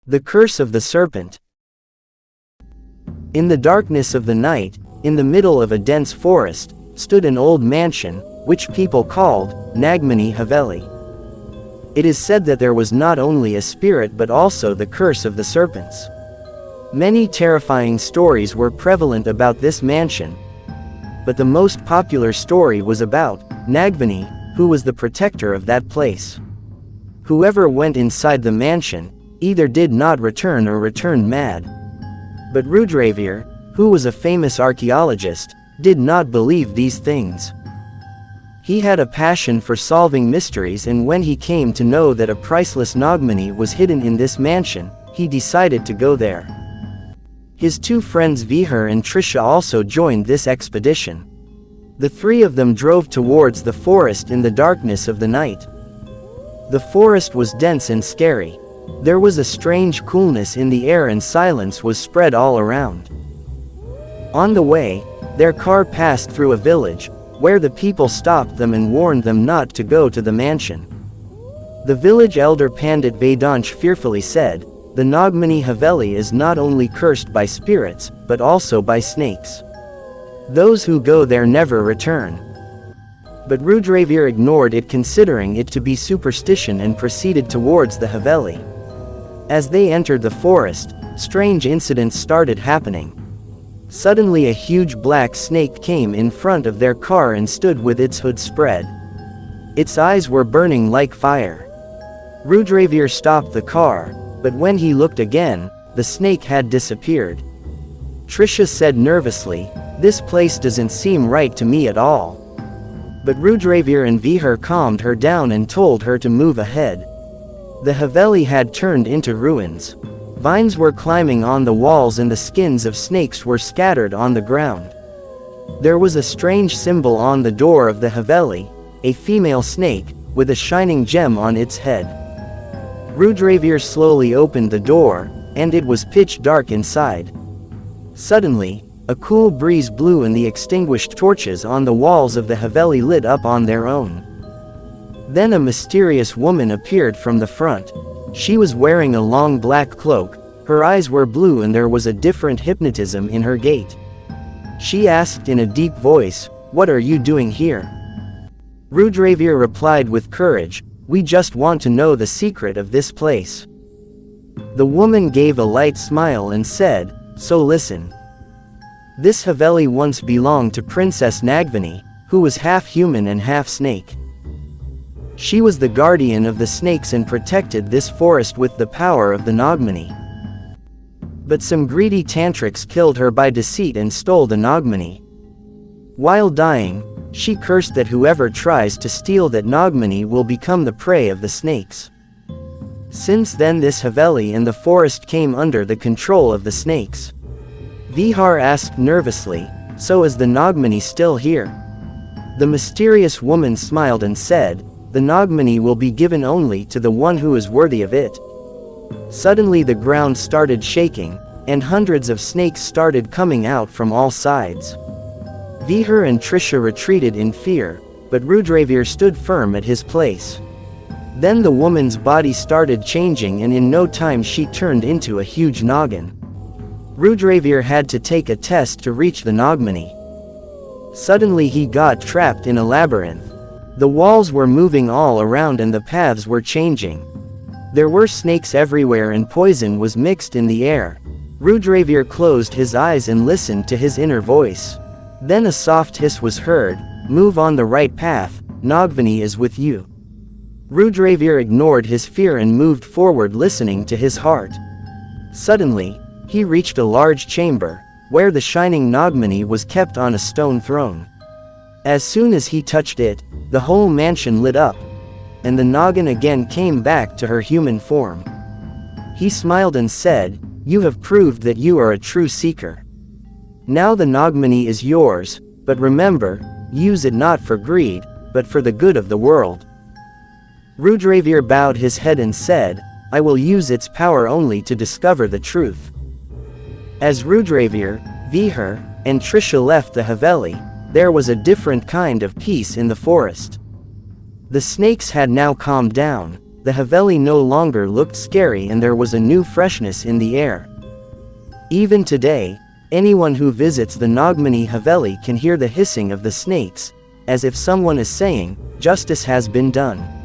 The Curse of the Serpent. In the darkness of the night, in the middle of a dense forest, stood an old mansion, which people called Nagmani Haveli. It is said that there was not only a spirit but also the curse of the serpents. Many terrifying stories were prevalent about this mansion, but the most popular story was about Nagmani, who was the protector of that place. Whoever went inside the mansion either did not return or returned mad. But Rudravir, who was a famous archaeologist, did not believe these things. He had a passion for solving mysteries, and when he came to know that a priceless Nagmani was hidden in this mansion, he decided to go there. His two friends Vihar and Trisha also joined this expedition. The three of them drove towards the forest in the darkness of the night. The forest was dense and scary. There was a strange coolness in the air and silence was spread all around. On the way, their car passed through a village, where the people stopped them and warned them not to go to the mansion. The village elder Pandit Vedansh fearfully said, "The Nagmani Haveli is not only cursed by spirits, but also by snakes. Those who go there never return." But Rudravir ignored it, considering it to be superstition, and proceeded towards the Haveli. As they entered the forest, strange incidents started happening. Suddenly a huge black snake came in front of their car and stood with its hood spread. Its eyes were burning like fire. Rudravir stopped the car, but when he looked again, the snake had disappeared. Trisha said nervously, "This place doesn't seem right to me at all." But Rudravir and Vihar calmed her down and told her to move ahead. The Haveli had turned into ruins. Vines were climbing on the walls and the skins of snakes were scattered on the ground. There was a strange symbol on the door of the Haveli, a female snake, with a shining gem on its head. Rudravir slowly opened the door, and it was pitch dark inside. Suddenly, a cool breeze blew and the extinguished torches on the walls of the Haveli lit up on their own. Then a mysterious woman appeared from the front. She was wearing a long black cloak, her eyes were blue and there was a different hypnotism in her gait. She asked in a deep voice, "What are you doing here?" Rudravir replied with courage, "We just want to know the secret of this place." The woman gave a light smile and said, "So listen. This Haveli once belonged to Princess Nagmani, who was half human and half snake. She was the guardian of the snakes and protected this forest with the power of the Nagmani. But some greedy tantrics killed her by deceit and stole the Nagmani. While dying, she cursed that whoever tries to steal that Nagmani will become the prey of the snakes. Since then this Haveli and the forest came under the control of the snakes." Vihar asked nervously, "So is the Nagmani still here?" The mysterious woman smiled and said, "The Nagmani will be given only to the one who is worthy of it." Suddenly the ground started shaking, and hundreds of snakes started coming out from all sides. Vihar and Trisha retreated in fear, but Rudravir stood firm at his place. Then the woman's body started changing and in no time she turned into a huge noggin. Rudravir had to take a test to reach the Nagmani. Suddenly he got trapped in a labyrinth. The walls were moving all around and the paths were changing. There were snakes everywhere and poison was mixed in the air. Rudravir closed his eyes and listened to his inner voice. Then a soft hiss was heard, "Move on the right path, Nagmani is with you." Rudravir ignored his fear and moved forward, listening to his heart. Suddenly, he reached a large chamber, where the shining Nagmani was kept on a stone throne. As soon as he touched it, the whole mansion lit up, and the noggin again came back to her human form. He smiled and said, "You have proved that you are a true seeker. Now the Nagmani is yours, but remember, use it not for greed, but for the good of the world." Rudravir bowed his head and said, "I will use its power only to discover the truth." As Rudravir, Vihar, and Trisha left the Haveli, there was a different kind of peace in the forest. The snakes had now calmed down. the Haveli no longer looked scary and there was a new freshness in the air. Even today, anyone who visits the Nagmani Haveli can hear the hissing of the snakes, as if someone is saying, "Justice has been done."